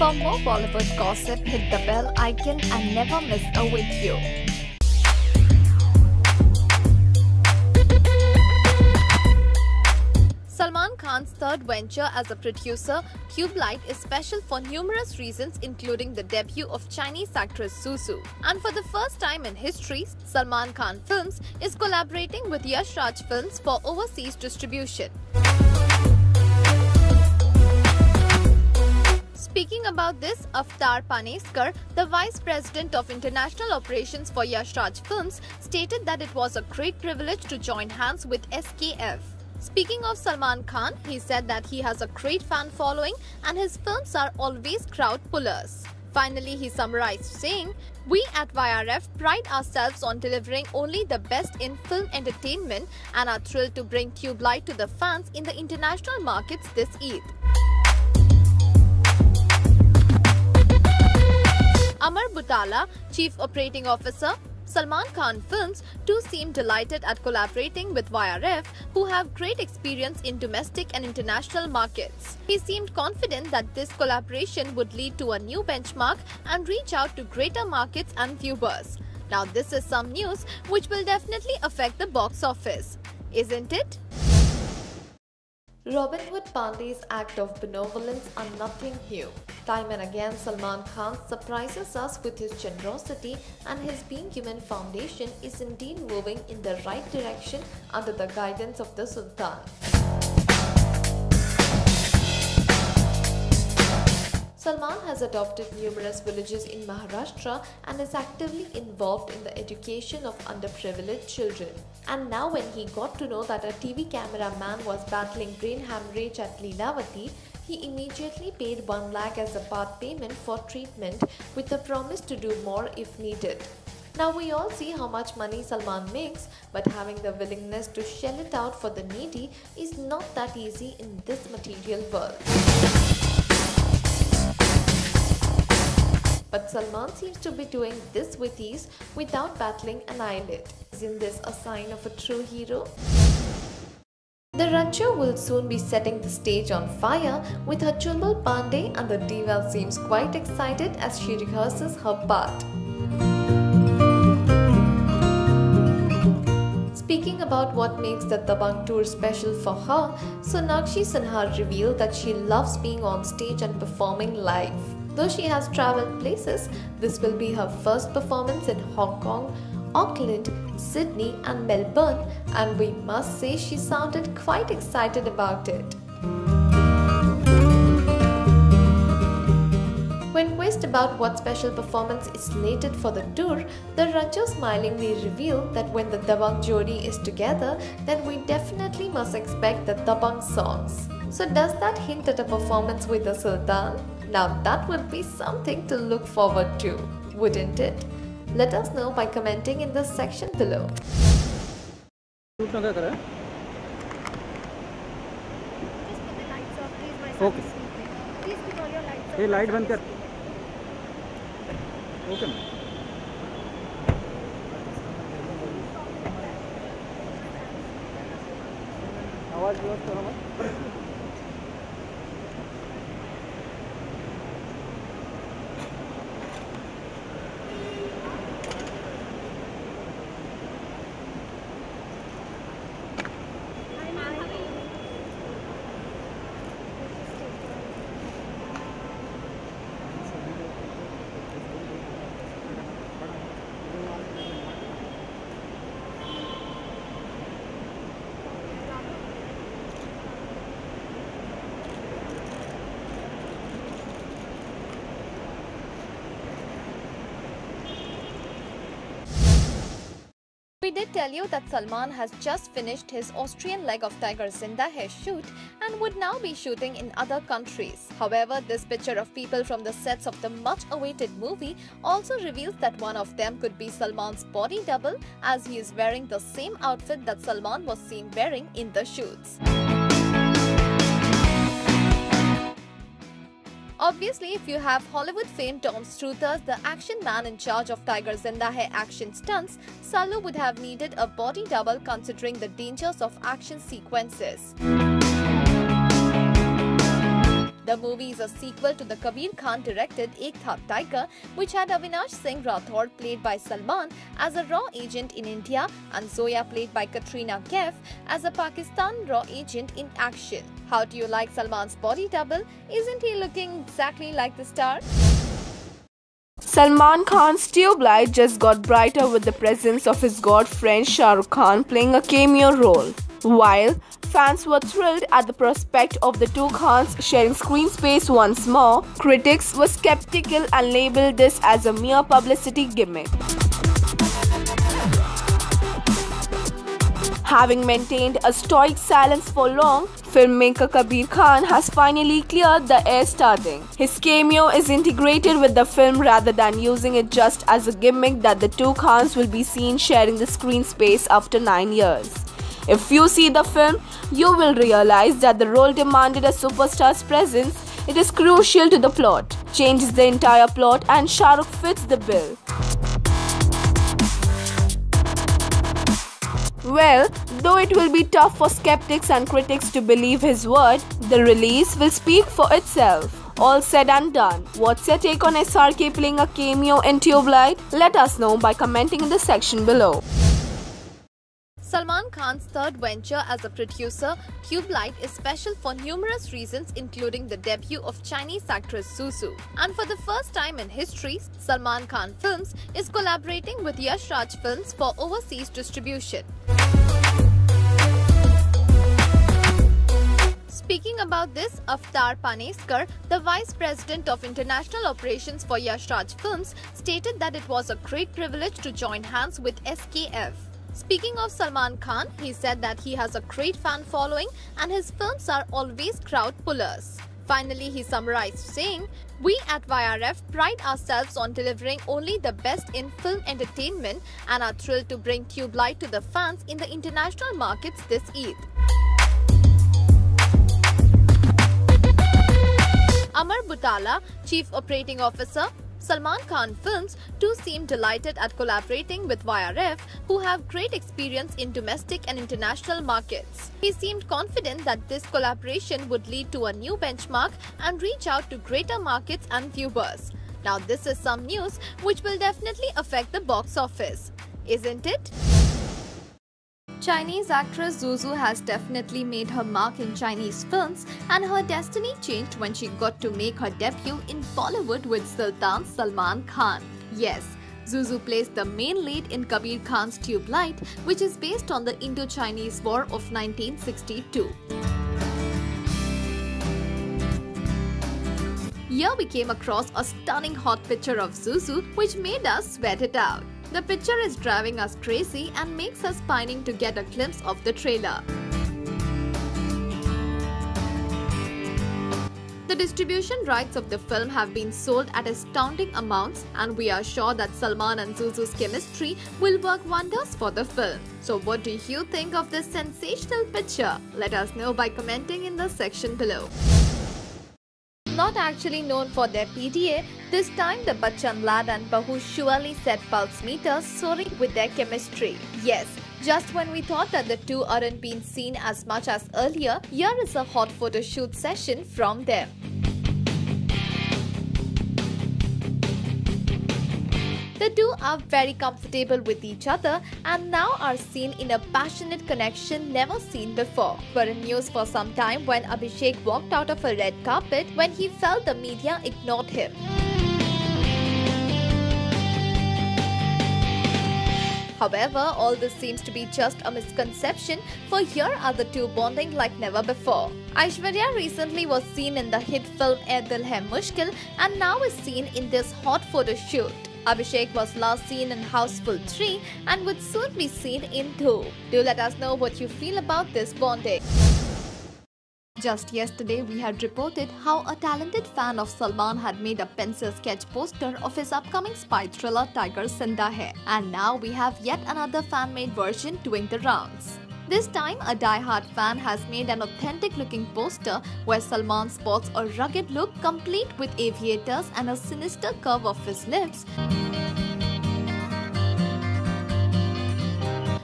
For more Bollywood gossip, hit the bell icon and never miss a video. Salman Khan's third venture as a producer, Tubelight, is special for numerous reasons, including the debut of Chinese actress Susu. And for the first time in history, Salman Khan Films is collaborating with YRF Films for overseas distribution. Speaking about this, Avtar Paneskar, the Vice President of International Operations for YRF Films, stated that it was a great privilege to join hands with SKF. Speaking of Salman Khan, he said that he has a great fan following and his films are always crowd pullers. Finally, he summarized saying, "We at YRF pride ourselves on delivering only the best in film entertainment and are thrilled to bring Tubelight to the fans in the international markets this Eid." Amar Butala, Chief Operating Officer, Salman Khan Films, too seemed delighted at collaborating with YRF, who have great experience in domestic and international markets. He seemed confident that this collaboration would lead to a new benchmark and reach out to greater markets and viewers. Now this is some news which will definitely affect the box office, isn't it? Robin Hood Pandey's act of benevolence are nothing new. Time and again, Salman Khan surprises us with his generosity, and his Being Human Foundation is indeed moving in the right direction under the guidance of the Sultan. Salman has adopted numerous villages in Maharashtra and is actively involved in the education of underprivileged children. And now when he got to know that a TV cameraman was battling brain hemorrhage at Leelavati, he immediately paid 1 lakh as a part payment for treatment with the promise to do more if needed. Now we all see how much money Salman makes, but having the willingness to shell it out for the needy is not that easy in this material world. But Salman seems to be doing this with ease without battling an eyelid. Isn't this a sign of a true hero? The Rancho will soon be setting the stage on fire with her Chulbul Pandey, and the diva seems quite excited as she rehearses her part. Speaking about what makes the Dabangg tour special for her, Sonakshi Sinha revealed that she loves being on stage and performing live. Though she has travelled places, this will be her first performance in Hong Kong, Auckland, Sydney and Melbourne, and we must say she sounded quite excited about it. When quizzed about what special performance is slated for the tour, the Rancho smilingly revealed that when the Dabangg Jodi is together, then we definitely must expect the Dabangg songs. So does that hint at a performance with the Sultan? Now that would be something to look forward to, wouldn't it? Let us know by commenting in the section below. Okay. Hey, light बंद कर. Okay. आवाज बहुत करो मत. We did tell you that Salman has just finished his Austrian leg of Tiger Zinda Hai shoot and would now be shooting in other countries. However, this picture of people from the sets of the much-awaited movie also reveals that one of them could be Salman's body double, as he is wearing the same outfit that Salman was seen wearing in the shoots. Obviously, if you have Hollywood fame Tom Struthers, the action man in charge of Tiger Zinda Hai action stunts, Salu would have needed a body double considering the dangers of action sequences. The movie is a sequel to the Kabir Khan directed Ek Tha Tiger, which had Avinash Singh Rathod played by Salman as a raw agent in India and Zoya played by Katrina Kaif as a Pakistan raw agent in action. How do you like Salman's body double? Isn't he looking exactly like the star? Salman Khan's Tubelight just got brighter with the presence of his god friend Shah Rukh Khan playing a cameo role. While fans were thrilled at the prospect of the two Khans sharing screen space once more, critics were skeptical and labelled this as a mere publicity gimmick. Having maintained a stoic silence for long, filmmaker Kabir Khan has finally cleared the air starting. His cameo is integrated with the film rather than using it just as a gimmick that the two Khans will be seen sharing the screen space after 9 years. If you see the film, you will realize that the role demanded a superstar's presence. It is crucial to the plot, changes the entire plot, and Shah Rukh fits the bill. Well, though it will be tough for skeptics and critics to believe his word, the release will speak for itself. All said and done, what's your take on SRK playing a cameo in Tubelight? Let us know by commenting in the section below. Salman Khan's third venture as a producer, Tubelight, is special for numerous reasons, including the debut of Chinese actress Zuzu. And for the first time in history, Salman Khan Films is collaborating with Yash Raj Films for overseas distribution. Speaking about this, Avtar Paneskar, the Vice President of International Operations for Yash Raj Films, stated that it was a great privilege to join hands with SKF. Speaking of Salman Khan, he said that he has a great fan following and his films are always crowd pullers. Finally, he summarized saying, "We at YRF pride ourselves on delivering only the best in film entertainment and are thrilled to bring Tubelight to the fans in the international markets this Eid." Amar Butala, Chief Operating Officer, Salman Khan Films, too seemed delighted at collaborating with YRF, who have great experience in domestic and international markets. He seemed confident that this collaboration would lead to a new benchmark and reach out to greater markets and viewers. Now this is some news which will definitely affect the box office, isn't it? Chinese actress Zuzu has definitely made her mark in Chinese films, and her destiny changed when she got to make her debut in Bollywood with Sultan Salman Khan. Yes, Zuzu plays the main lead in Kabir Khan's Tubelight, which is based on the Indo-Chinese War of 1962. Here we came across a stunning hot picture of Zuzu which made us sweat it out. The picture is driving us crazy and makes us pining to get a glimpse of the trailer. The distribution rights of the film have been sold at astounding amounts, and we are sure that Salman and Zuzu's chemistry will work wonders for the film. So what do you think of this sensational picture? Let us know by commenting in the section below. Not actually known for their PDA, this time the Bachchan lad and Bahu surely set pulse meters soaring with their chemistry. Yes, just when we thought that the two aren't being seen as much as earlier, here is a hot photo shoot session from them. The two are very comfortable with each other and now are seen in a passionate connection never seen before. Were in news for some time when Abhishek walked out of a red carpet when he felt the media ignored him. However, all this seems to be just a misconception, for here are the two bonding like never before. Aishwarya recently was seen in the hit film Ae Dil Hai Mushkil and now is seen in this hot photo shoot. Abhishek was last seen in Houseful 3 and would soon be seen in 2. Do let us know what you feel about this bonding. Just yesterday, we had reported how a talented fan of Salman had made a pencil sketch poster of his upcoming spy thriller Tiger Zinda Hai. And now we have yet another fan-made version doing the rounds. This time, a die-hard fan has made an authentic-looking poster where Salman sports a rugged look complete with aviators and a sinister curve of his lips,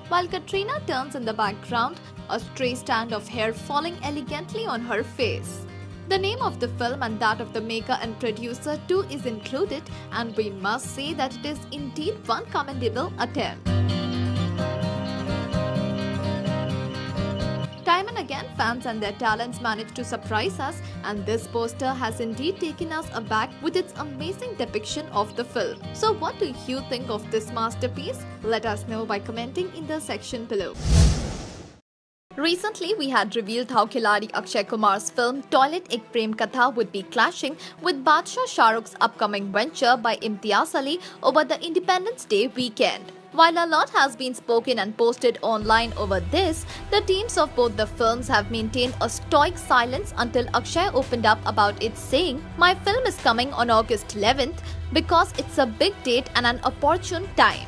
while Katrina turns in the background, a stray strand of hair falling elegantly on her face. The name of the film and that of the maker and producer too is included, and we must say that it is indeed one commendable attempt. Time and again, fans and their talents manage to surprise us, and this poster has indeed taken us aback with its amazing depiction of the film. So what do you think of this masterpiece? Let us know by commenting in the section below. Recently, we had revealed how Khiladi Akshay Kumar's film Toilet Ek Prem Katha would be clashing with Badshah Shah Rukh's upcoming venture by Imtiaz Ali over the Independence Day weekend. While a lot has been spoken and posted online over this, the teams of both the films have maintained a stoic silence until Akshay opened up about it, saying, "My film is coming on August 11th because it's a big date and an opportune time."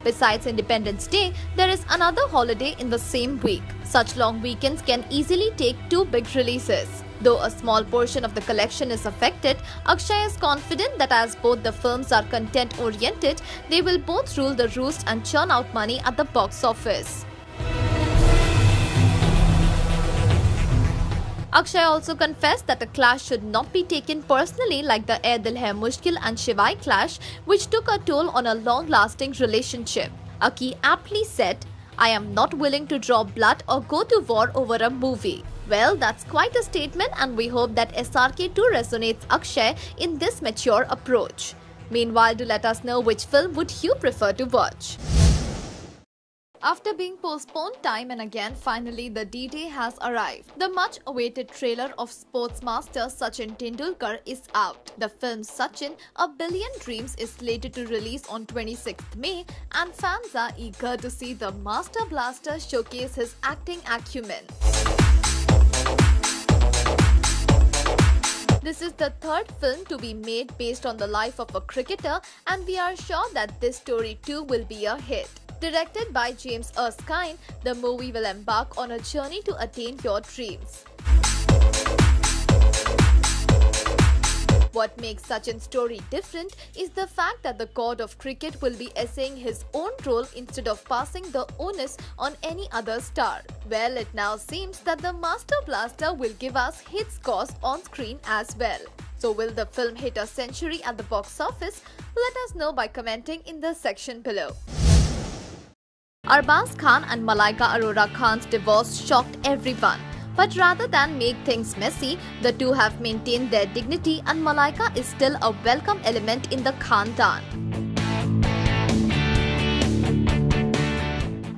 Besides Independence Day, there is another holiday in the same week. Such long weekends can easily take two big releases. Though a small portion of the collection is affected, Akshay is confident that as both the films are content-oriented, they will both rule the roost and churn out money at the box office. Akshay also confessed that a clash should not be taken personally like the Ae Dil Hai Mushkil and Shivai clash, which took a toll on a long-lasting relationship. Aki aptly said, "I am not willing to draw blood or go to war over a movie." Well, that's quite a statement, and we hope that SRK too resonates Akshay in this mature approach. Meanwhile, do let us know which film would you prefer to watch. After being postponed time and again, finally the D-Day has arrived. The much-awaited trailer of sportsmaster Sachin Tendulkar is out. The film Sachin, A Billion Dreams is slated to release on 26th May, and fans are eager to see the Master Blaster showcase his acting acumen. This is the third film to be made based on the life of a cricketer, and we are sure that this story too will be a hit. Directed by James Erskine, the movie will embark on a journey to attain your dreams. What makes Sachin's story different is the fact that the god of cricket will be essaying his own role instead of passing the onus on any other star. Well, it now seems that the Master Blaster will give us hit scores on screen as well. So will the film hit a century at the box office? Let us know by commenting in the section below. Arbaz Khan and Malaika Arora Khan's divorce shocked everyone. But rather than make things messy, the two have maintained their dignity, and Malaika is still a welcome element in the Khandan.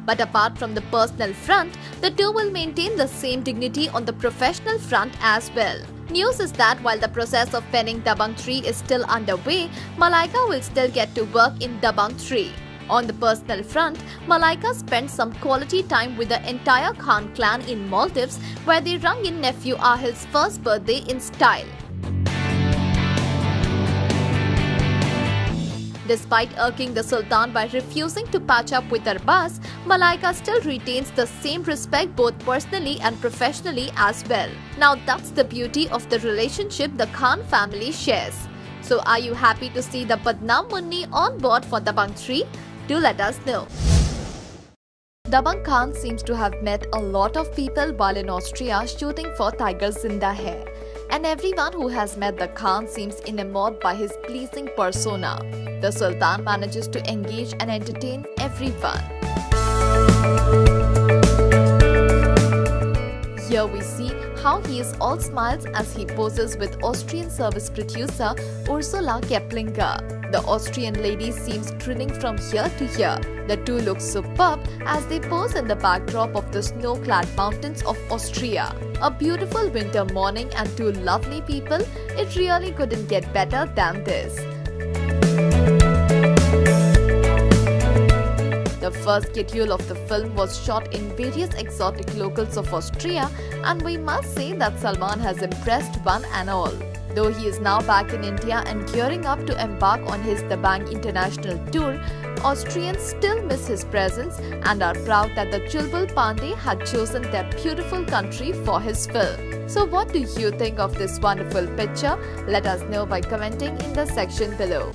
But apart from the personal front, the two will maintain the same dignity on the professional front as well. News is that while the process of penning Dabangg 3 is still underway, Malaika will still get to work in Dabangg 3. On the personal front, Malaika spent some quality time with the entire Khan clan in Maldives, where they rung in nephew Ahil's first birthday in style. Despite irking the Sultan by refusing to patch up with Arbaz, Malaika still retains the same respect both personally and professionally as well. Now that's the beauty of the relationship the Khan family shares. So are you happy to see the Badnaam Munni on board for Dabangg 3? Do let us know. Dabangg Khan seems to have met a lot of people while in Austria shooting for Tiger Zinda Hai. And everyone who has met the Khan seems enamored by his pleasing persona. The Sultan manages to engage and entertain everyone. Here we see how he is all smiles as he poses with Austrian service producer Ursula Keplinger. The Austrian lady seems grinning from ear to ear. The two look superb as they pose in the backdrop of the snow-clad mountains of Austria. A beautiful winter morning and two lovely people. It really couldn't get better than this. The first schedule of the film was shot in various exotic locales of Austria, and we must say that Salman has impressed one and all. Though he is now back in India and gearing up to embark on his Dabangg International Tour, Austrians still miss his presence and are proud that the Chulbul Pandey had chosen their beautiful country for his film. So what do you think of this wonderful picture? Let us know by commenting in the section below.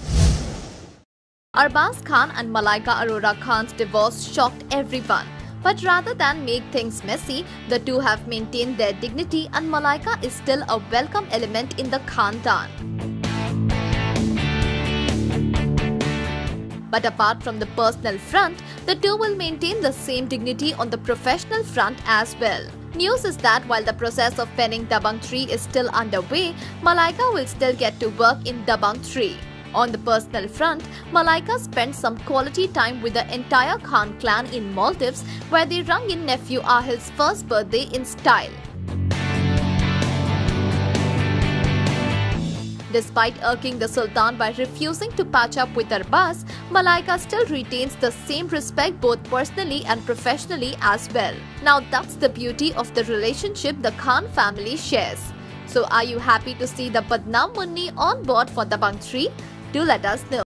Arbaz Khan and Malaika Arora Khan's divorce shocked everyone. But rather than make things messy, the two have maintained their dignity and Malaika is still a welcome element in the Khandan. But apart from the personal front, the two will maintain the same dignity on the professional front as well. News is that while the process of penning Dabangg 3 is still underway, Malaika will still get to work in Dabangg 3. On the personal front, Malaika spent some quality time with the entire Khan clan in Maldives, where they rung in nephew Ahil's first birthday in style. Despite irking the Sultan by refusing to patch up with Arbaz, Malaika still retains the same respect both personally and professionally as well. Now that's the beauty of the relationship the Khan family shares. So are you happy to see the Badnaam Munni on board for Dabangg 3? Do let us know.